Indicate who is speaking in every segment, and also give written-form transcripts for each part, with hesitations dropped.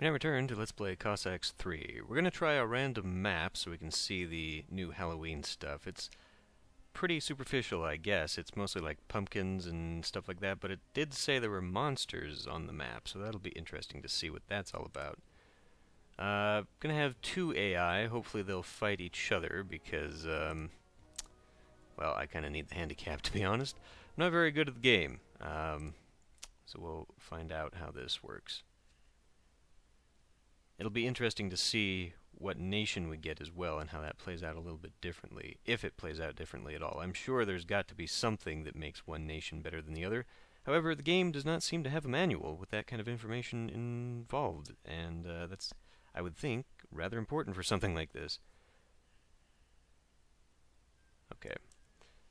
Speaker 1: We now return to Let's Play Cossacks 3. We're going to try a random map so we can see the new Halloween stuff. It's pretty superficial, I guess. It's mostly like pumpkins and stuff like that, but it did say there were monsters on the map, so that'll be interesting to see what that's all about. Gonna have two AI. Hopefully they'll fight each other because, well, I kind of need the handicap, to be honest. I'm not very good at the game, so we'll find out how this works. It'll be interesting to see what nation we get as well and how that plays out a little bit differently, if it plays out differently at all. I'm sure there's got to be something that makes one nation better than the other. However, the game does not seem to have a manual with that kind of information involved, and that's, I would think, rather important for something like this. Okay,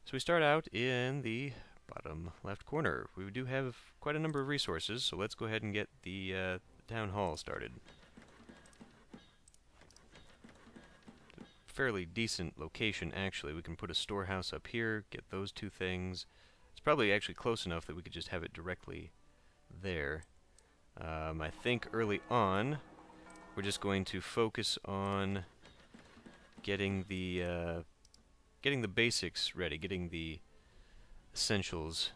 Speaker 1: so we start out in the bottom left corner. We do have quite a number of resources, so let's go ahead and get the town hall started. Fairly decent location, actually. We can put a storehouse up here, get those two things. It's probably actually close enough that we could just have it directly there. I think early on we're just going to focus on getting the basics ready, getting the essentials.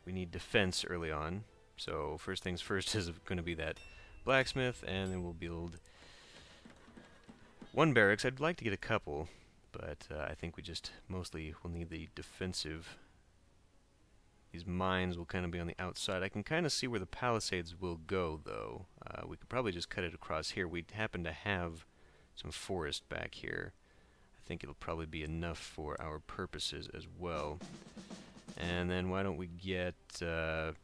Speaker 1: We need defense early on, so first things first is going to be that blacksmith, and then we'll build one barracks. I'd like to get a couple, but I think we just mostly will need the defensive. These mines will kind of be on the outside. I can kind of see where the palisades will go, though. We could probably just cut it across here. We happen to have some forest back here. I think it'll probably be enough for our purposes as well. And then why don't we get we'll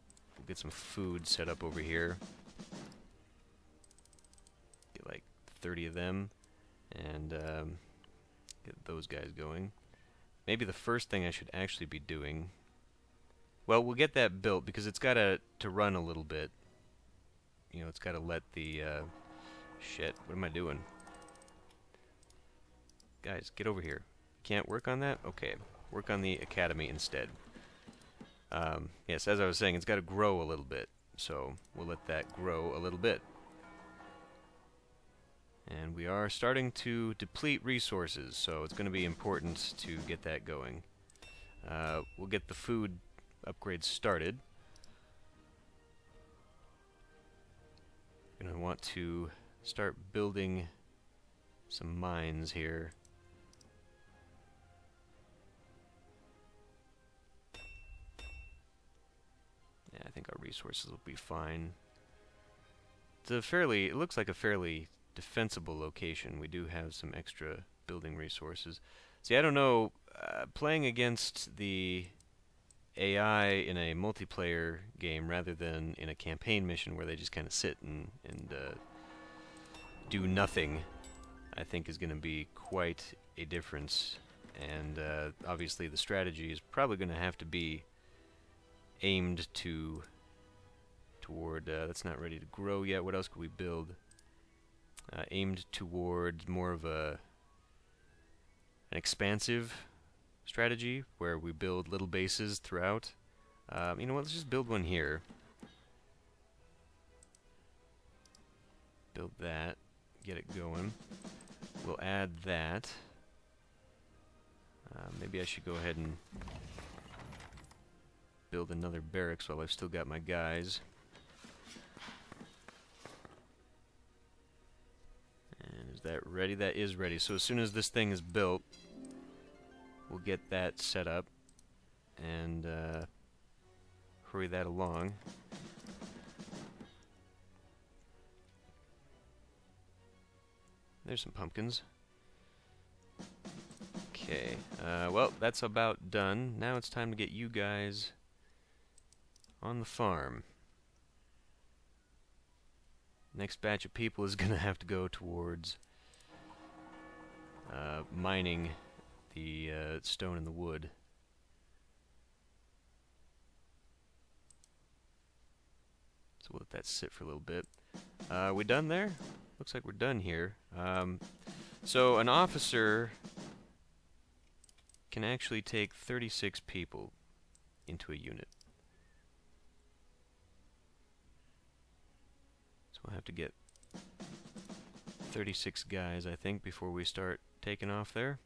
Speaker 1: get some food set up over here. Get like 30 of them, and get those guys going. Maybe the first thing I should actually be doing... Well, we'll get that built, because it's got to run a little bit. You know, it's got to let the... Shit, what am I doing? Guys, get over here. Can't work on that? Okay, work on the academy instead. Yes, as I was saying, it's got to grow a little bit, so we'll let that grow a little bit. And we are starting to deplete resources, so it's going to be important to get that going. We'll get the food upgrades started. Going to want to start building some mines here. Yeah, I think our resources will be fine. It's a fairly, it looks like a fairly defensible location. We do have some extra building resources. See, I don't know, playing against the AI in a multiplayer game rather than in a campaign mission where they just kind of sit and do nothing, I think is going to be quite a difference. And obviously the strategy is probably going to have to be aimed toward, that's not ready to grow yet. What else could we build? Aimed toward more of an expansive strategy where we build little bases throughout. You know what, let's just build one here. Build that, get it going. We'll add that. Maybe I should go ahead and build another barracks while I've still got my guys. And is that ready? That is ready. So as soon as this thing is built, we'll get that set up and hurry that along. There's some pumpkins. Okay, well, that's about done. Now it's time to get you guys on the farm. Next batch of people is going to have to go towards mining the stone and the wood. So we'll let that sit for a little bit. We done there? Looks like we're done here. So an officer can actually take 36 people into a unit. So we'll have to get 36 guys, I think, before we start taking off there.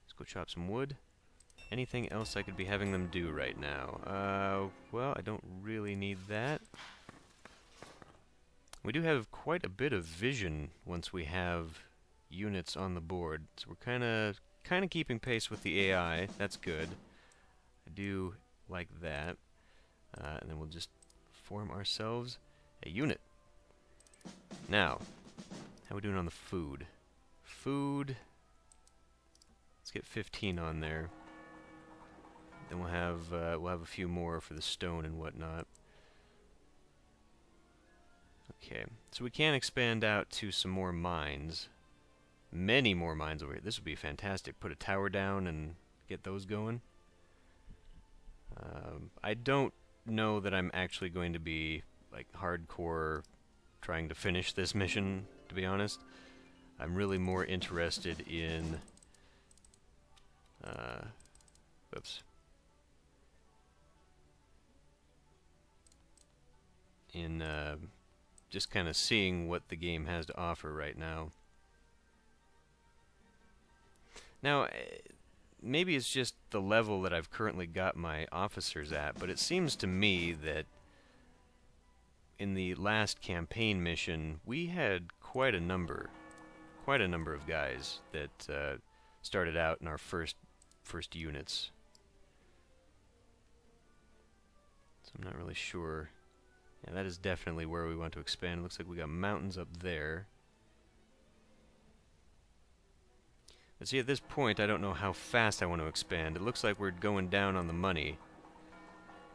Speaker 1: Let's go chop some wood. Anything else I could be having them do right now? Well, I don't really need that. We do have quite a bit of vision once we have units on the board, so we're kind of keeping pace with the AI. That's good. I do like that. And then we'll just form ourselves a unit. Now, how are we doing on the food? Food. Let's get 15 on there. Then we'll have a few more for the stone and whatnot. Okay, so we can expand out to some more mines. Many more mines over here. This would be fantastic. Put a tower down and get those going. I don't know that I'm actually going to be like hardcore trying to finish this mission, to be honest. I'm really more interested in whoops. In just kind of seeing what the game has to offer right now. Now, maybe it's just the level that I've currently got my officers at, but it seems to me that in the last campaign mission, we had quite a number of guys that started out in our first units. So I'm not really sure. Yeah, that is definitely where we want to expand. It looks like we got mountains up there. But see, at this point, I don't know how fast I want to expand. It looks like we're going down on the money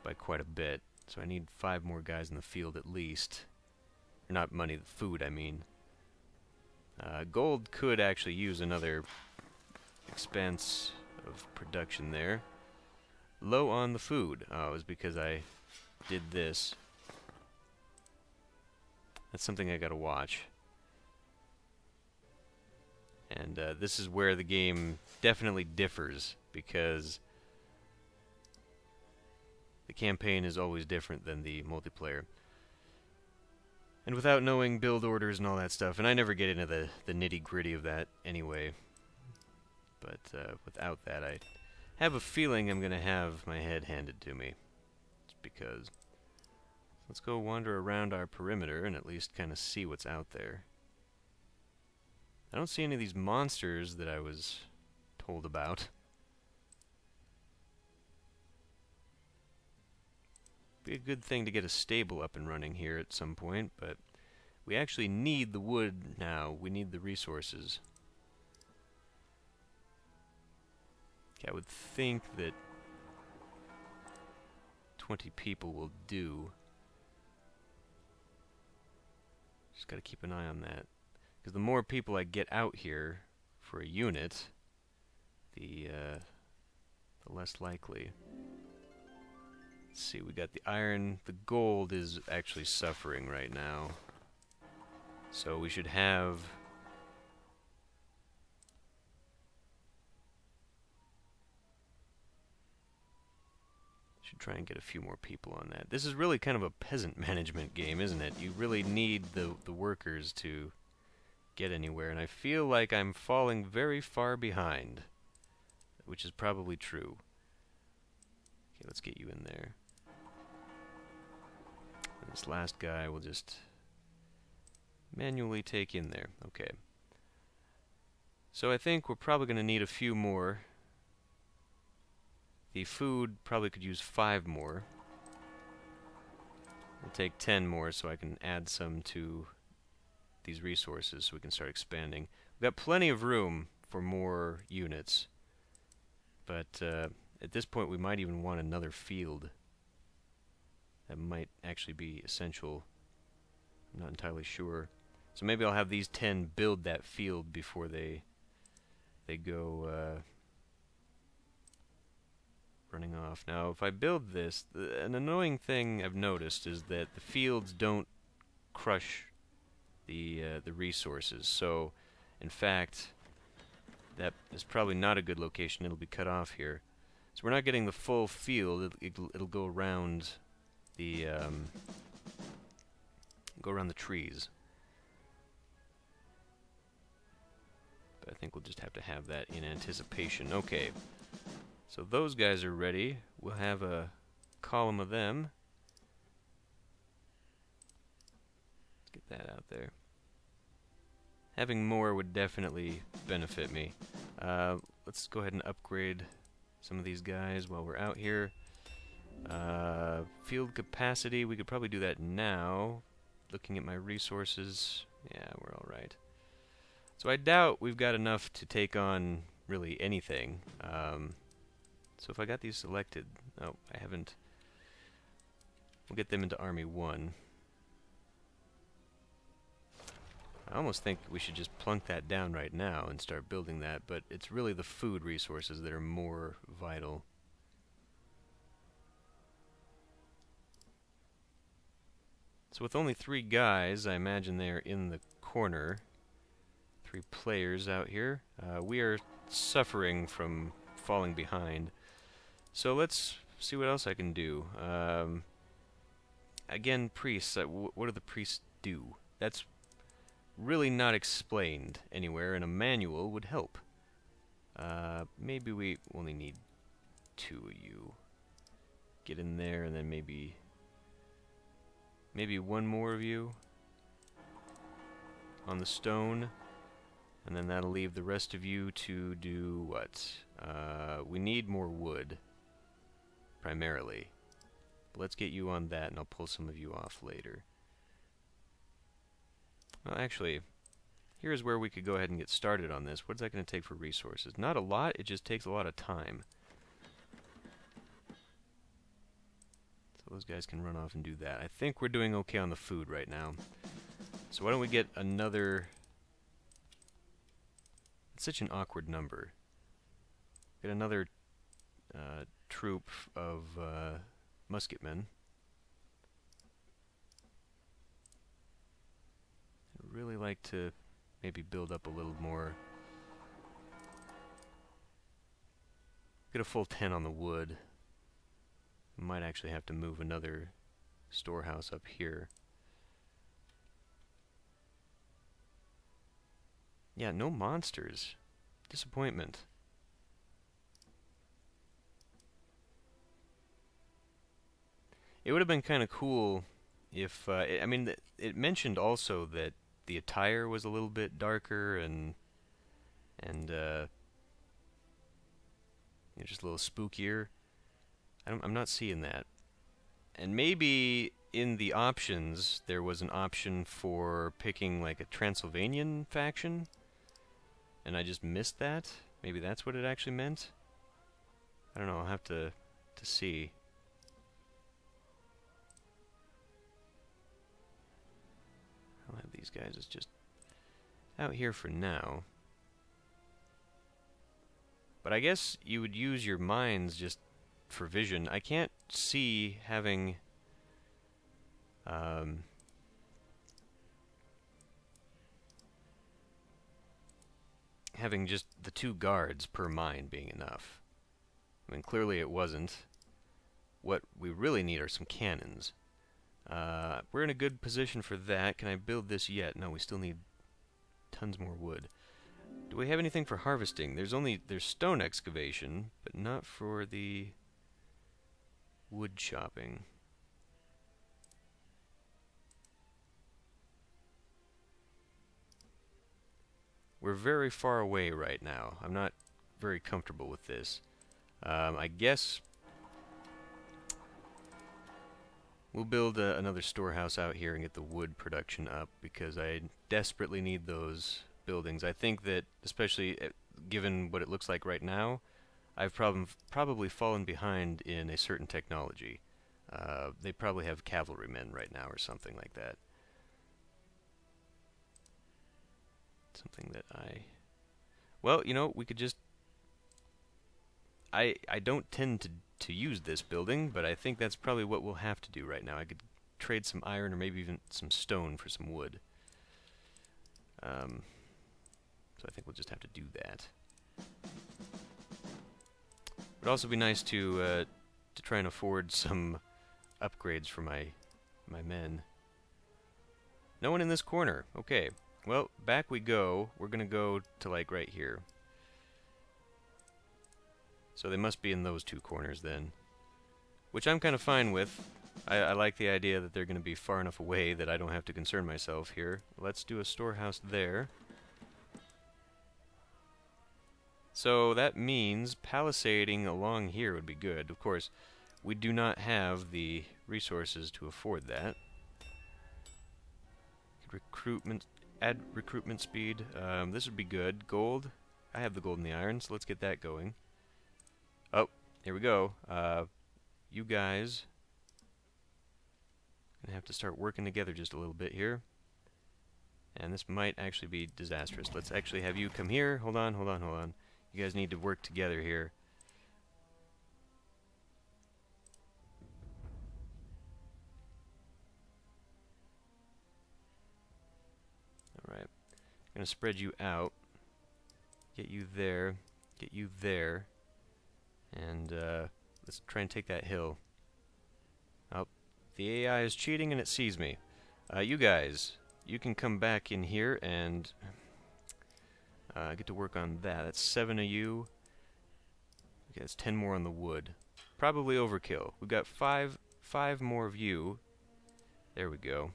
Speaker 1: by quite a bit. So I need 5 more guys in the field at least. Or not money, the food, I mean. Gold could actually use another expense of production there. Low on the food. Oh, it was because I did this. That's something I gotta watch. And this is where the game definitely differs, because the campaign is always different than the multiplayer. And without knowing build orders and all that stuff, and I never get into the nitty-gritty of that anyway, but without that, I have a feeling I'm going to have my head handed to me. It's because... Let's go wander around our perimeter and at least kind of see what's out there. I don't see any of these monsters that I was told about. Be a good thing to get a stable up and running here at some point, but we actually need the wood now. We need the resources. Okay, I would think that 20 people will do. Just gotta keep an eye on that. Because the more people I get out here for a unit, the less likely. Let's see, we got the iron. The gold is actually suffering right now. So we should have... Should try and get a few more people on that. This is really kind of a peasant management game, isn't it? You really need the workers to get anywhere, and I feel like I'm falling very far behind, which is probably true. Okay, let's get you in there. And this last guy will just manually take in there. Okay. So I think we're probably going to need a few more. The food probably could use 5 more. We'll take 10 more so I can add some to these resources so we can start expanding. We've got plenty of room for more units, but at this point we might even want another field. That might actually be essential. I'm not entirely sure. So maybe I'll have these 10 build that field before they go running off. Now, if I build this, an annoying thing I've noticed is that the fields don't crush the resources. So, in fact, that is probably not a good location. It'll be cut off here. So we're not getting the full field. It'll go around the Go around the trees. But I think we'll just have to have that in anticipation. Okay. So those guys are ready. We'll have a column of them. Let's get that out there. Having more would definitely benefit me. Let's go ahead and upgrade some of these guys while we're out here. Field capacity, we could probably do that now. Looking at my resources, yeah, we're all right. So I doubt we've got enough to take on really anything. So if I got these selected, oh, I haven't. We'll get them into Army 1. I almost think we should just plunk that down right now and start building that, but it's really the food resources that are more vital. So with only 3 guys, I imagine they're in the corner. 3 players out here. We are suffering from falling behind. So let's see what else I can do. Again, priests. What do the priests do? That's really not explained anywhere, and a manual would help. Maybe we only need 2 of you. Get in there, and then maybe 1 more of you on the stone, and then that'll leave the rest of you to do what? We need more wood, primarily. But let's get you on that, and I'll pull some of you off later. Well, actually, here's where we could go ahead and get started on this. What's that going to take for resources? Not a lot, it just takes a lot of time. So those guys can run off and do that. I think we're doing okay on the food right now. So why don't we get another... It's such an awkward number. Get another troop of musketmen. I'd really like to maybe build up a little more. Get a full 10 on the wood. Might actually have to move another storehouse up here. Yeah, no monsters. Disappointment. It would have been kind of cool if, I mean, it mentioned also that the attire was a little bit darker and you know, just a little spookier. I'm not seeing that. And maybe in the options there was an option for picking like a Transylvanian faction, and I just missed that. Maybe that's what it actually meant. I don't know. I'll have to see. I'll have these guys as just out here for now. But I guess you would use your minds just for vision. I can't see having having just the 2 guards per mine being enough. I mean, clearly it wasn't. What we really need are some cannons. We're in a good position for that. Can I build this yet? No, we still need tons more wood. Do we have anything for harvesting? There's stone excavation, but not for the wood chopping. We're very far away right now. I'm not very comfortable with this. I guess we'll build another storehouse out here and get the wood production up, because I desperately need those buildings. I think that, especially given what it looks like right now, I've probably fallen behind in a certain technology. They probably have cavalrymen right now or something like that. Something that well, you know, we could just... I don't tend to use this building, but I think that's probably what we'll have to do right now. I could trade some iron or maybe even some stone for some wood. So I think we'll just have to do that. It would also be nice to try and afford some upgrades for my men. No one in this corner. Okay. Well, back we go. We're gonna go to, like, right here. So they must be in those two corners then. Which I'm kind of fine with. I like the idea that they're gonna be far enough away that I don't have to concern myself here. Let's do a storehouse there. So that means palisading along here would be good. Of course, we do not have the resources to afford that. Recruitment, add recruitment speed. This would be good. Gold. I have the gold and the iron, so let's get that going. Oh, here we go. You guys gonna have to start working together just a little bit here. And this might actually be disastrous. Let's actually have you come here. Hold on, hold on, hold on. You guys need to work together here. Alright. I'm going to spread you out. Get you there. Get you there. And let's try and take that hill. Oh, the AI is cheating and it sees me. You guys, you can come back in here and get to work on that. That's 7 of you. Okay, that's 10 more on the wood. Probably overkill. We've got five more of you. There we go.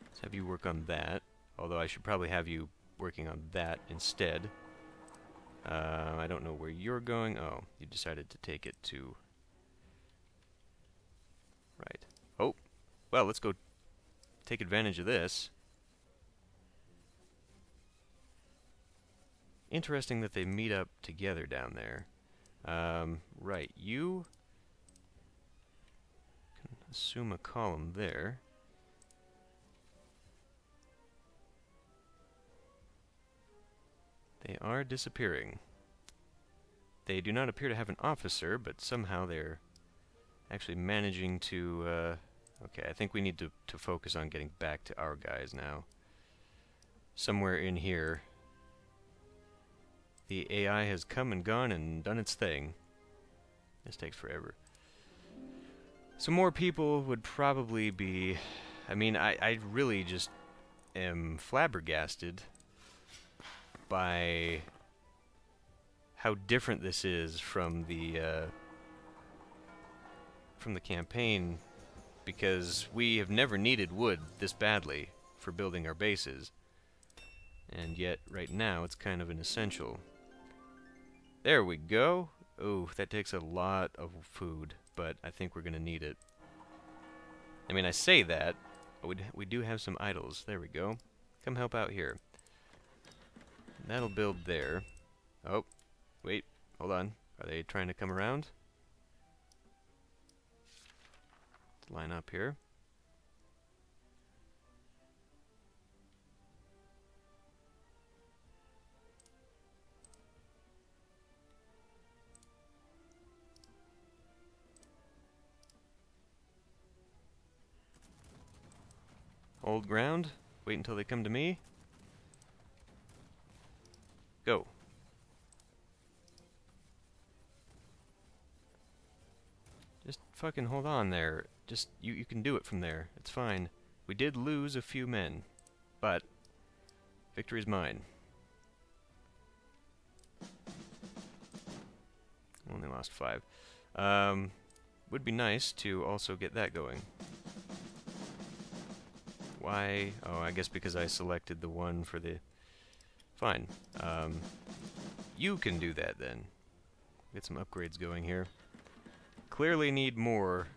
Speaker 1: Let's have you work on that. Although I should probably have you working on that instead. I don't know where you're going. Oh, you decided to take it to... Right. Oh, well, let's go take advantage of this. Interesting that they meet up together down there. Right, you can assume a column there. They are disappearing. They do not appear to have an officer, but somehow they're actually managing to... okay, I think we need to focus on getting back to our guys now. Somewhere in here, the AI has come and gone and done its thing. This takes forever. Some more people would probably be... I mean, I really just am flabbergasted by how different this is from the campaign, because we have never needed wood this badly for building our bases, and yet right now it's kind of an essential. There we go. Oh, that takes a lot of food, but I think we're gonna need it. I mean, I say that, but we do have some idols. There we go. Come help out here. That'll build there. Oh, wait, hold on. Are they trying to come around? Let's line up here. Hold ground. Wait until they come to me. Go. Just fucking hold on there. Just, you can do it from there. It's fine. We did lose a few men, but victory's mine. Only lost 5. Would be nice to also get that going. Why? Oh, I guess because I selected the one for the... Fine. You can do that then. Get some upgrades going here. Clearly need more.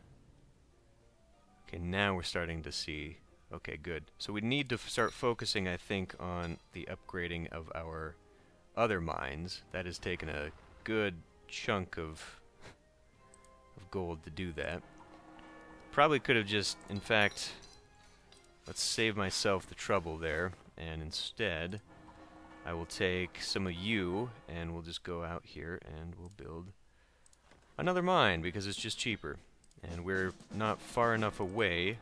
Speaker 1: Okay, now we're starting to see. Okay, good. So we need to start focusing, I think, on the upgrading of our other mines. That has taken a good chunk of gold to do that. Probably could have just, in fact, let's save myself the trouble there, and instead I will take some of you and we'll just go out here and we'll build another mine because it's just cheaper, and we're not far enough away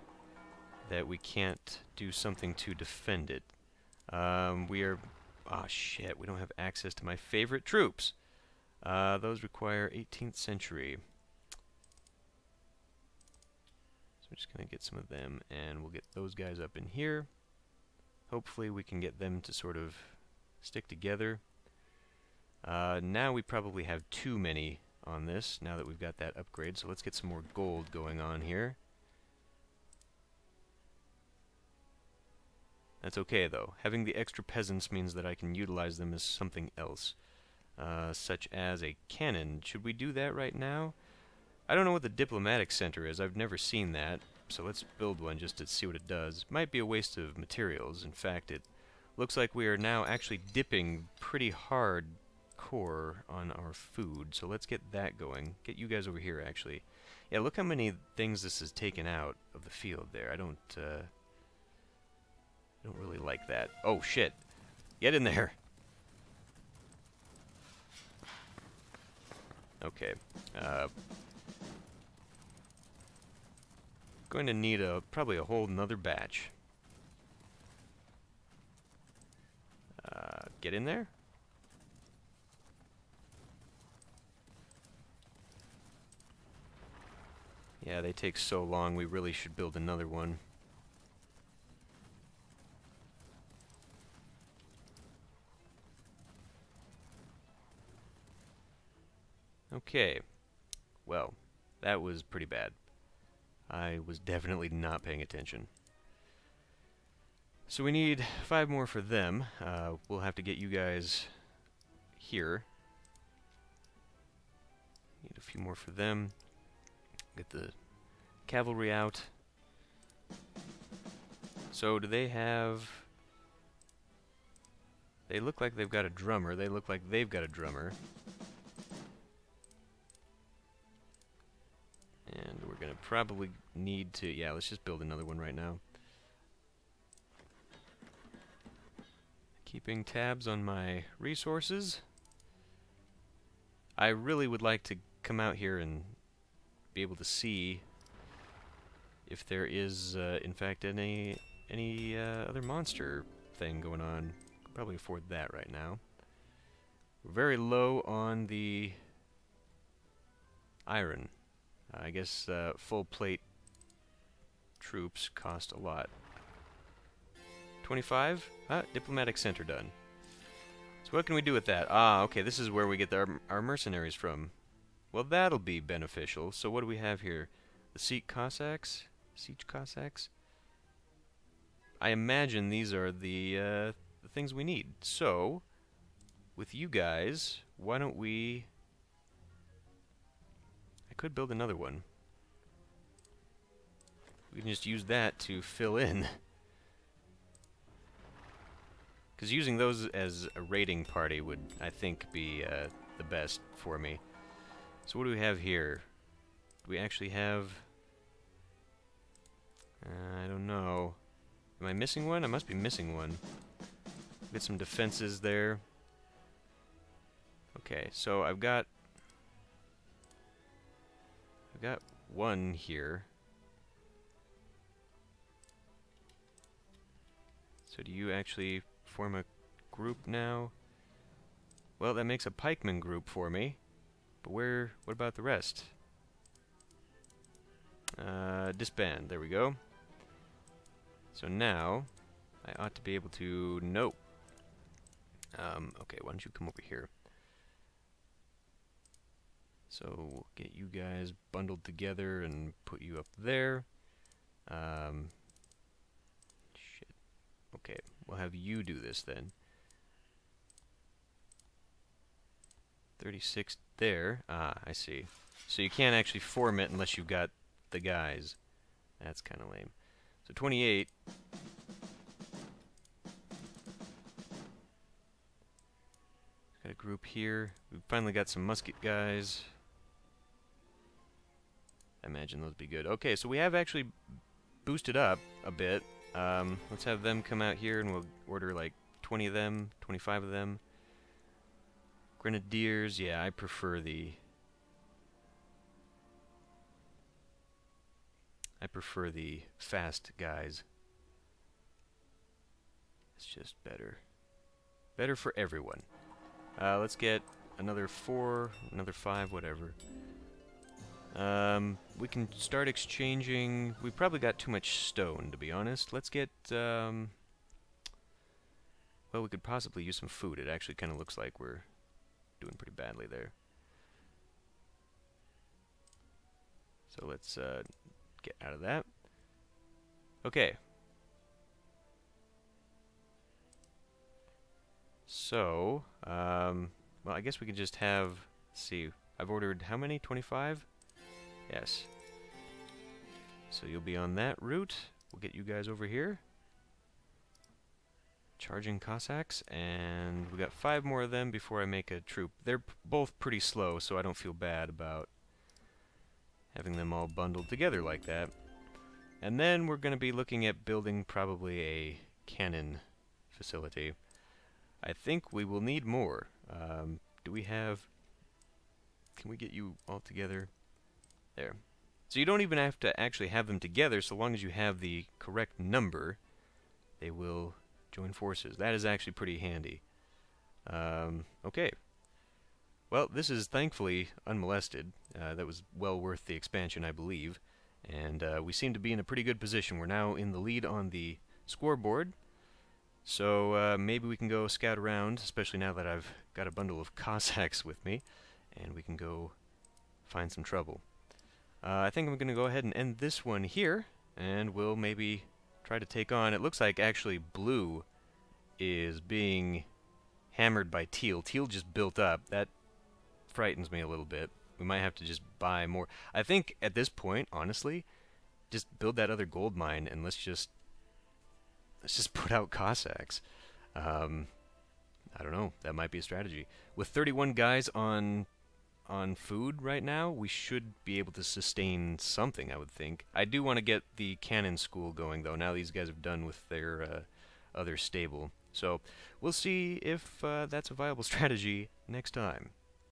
Speaker 1: that we can't do something to defend it. We are... oh shit, we don't have access to my favorite troops. Those require 18th century. So I'm just going to get some of them, and we'll get those guys up in here. Hopefully we can get them to sort of stick together. Now we probably have too many on this, now that we've got that upgrade, so let's get some more gold going on here. That's okay, though. Having the extra peasants means that I can utilize them as something else, such as a cannon. Should we do that right now? I don't know what the diplomatic center is. I've never seen that, so let's build one just to see what it does. Might be a waste of materials. In fact, it looks like we are now actually dipping pretty hard core on our food, so let's get that going. Get you guys over here, actually. Yeah, look how many things this has taken out of the field there. I don't really like that. Oh, shit. Get in there. Okay. Going to need probably a whole nother batch. Get in there. Yeah, they take so long. We really should build another one. Okay. Well, that was pretty bad. I was definitely not paying attention. So we need 5 more for them. We'll have to get you guys here. Need a few more for them. Get the cavalry out. So do they have... They look like they've got a drummer. They look like they've got a drummer. And we're going to probably need to... Yeah, let's just build another one right now. Keeping tabs on my resources. I really would like to come out here and be able to see if there is, in fact, any other monster thing going on. Could probably afford that right now. We're very low on the iron. I guess full plate troops cost a lot. 25? Ah, diplomatic center done. So what can we do with that? Ah, okay, this is where we get our mercenaries from. Well, that'll be beneficial. So what do we have here? The Siege Cossacks? Siege Cossacks? I imagine these are the things we need. So, with you guys, why don't we... I could build another one. We can just use that to fill in. Because using those as a raiding party would, I think, be the best for me. So what do we have here? Do we actually have... I don't know. Am I missing one? I must be missing one. Get some defenses there. Okay, so I've got one here. So do you actually form a group now? Well, that makes a pikeman group for me. But what about the rest? Disband, there we go. So now, I ought to be able to... Nope. Okay, why don't you come over here? So, we'll get you guys bundled together and put you up there. Shit. Okay, we'll have you do this then. 36 there. Ah, I see. So you can't actually form it unless you've got the guys. That's kind of lame. So 28. Got a group here. We've finally got some musket guys. I imagine those would be good. Okay, so we have actually boosted up a bit. Let's have them come out here and we'll order like 20 of them, 25 of them. Grenadiers, yeah, I prefer the... fast guys. It's just better. Better for everyone. Let's get another 4, another 5, whatever. We can start exchanging. We probably got too much stone, to be honest. Let's get, well, we could possibly use some food. It actually kind of looks like we're doing pretty badly there. So let's get out of that. Okay. So, well, I guess we can just have, let's see, I've ordered how many? 25? Yes. So you'll be on that route. We'll get you guys over here. Charging Cossacks, and we got 5 more of them before I make a troop. They're both pretty slow, so I don't feel bad about having them all bundled together like that. And then we're going to be looking at building probably a cannon facility. I think we will need more. Do we have... Can we get you all together? There. So you don't even have to actually have them together, so long as you have the correct number, they will join forces. That is actually pretty handy. Okay. Well, this is thankfully unmolested. That was well worth the expansion, I believe. And we seem to be in a pretty good position. We're now in the lead on the scoreboard. So maybe we can go scout around, especially now that I've got a bundle of Cossacks with me, and we can go find some trouble. I think I'm going to go ahead and end this one here, and we'll maybe try to take on... It looks like actually blue is being hammered by teal. Teal just built up. That frightens me a little bit. We might have to just buy more. I think at this point, honestly, just build that other gold mine and let's just put out Cossacks. I don't know. That might be a strategy. With 31 guys on food right now, we should be able to sustain something, I would think. I do want to get the cannon school going, though, now these guys have done with their other stable. So we'll see if that's a viable strategy next time.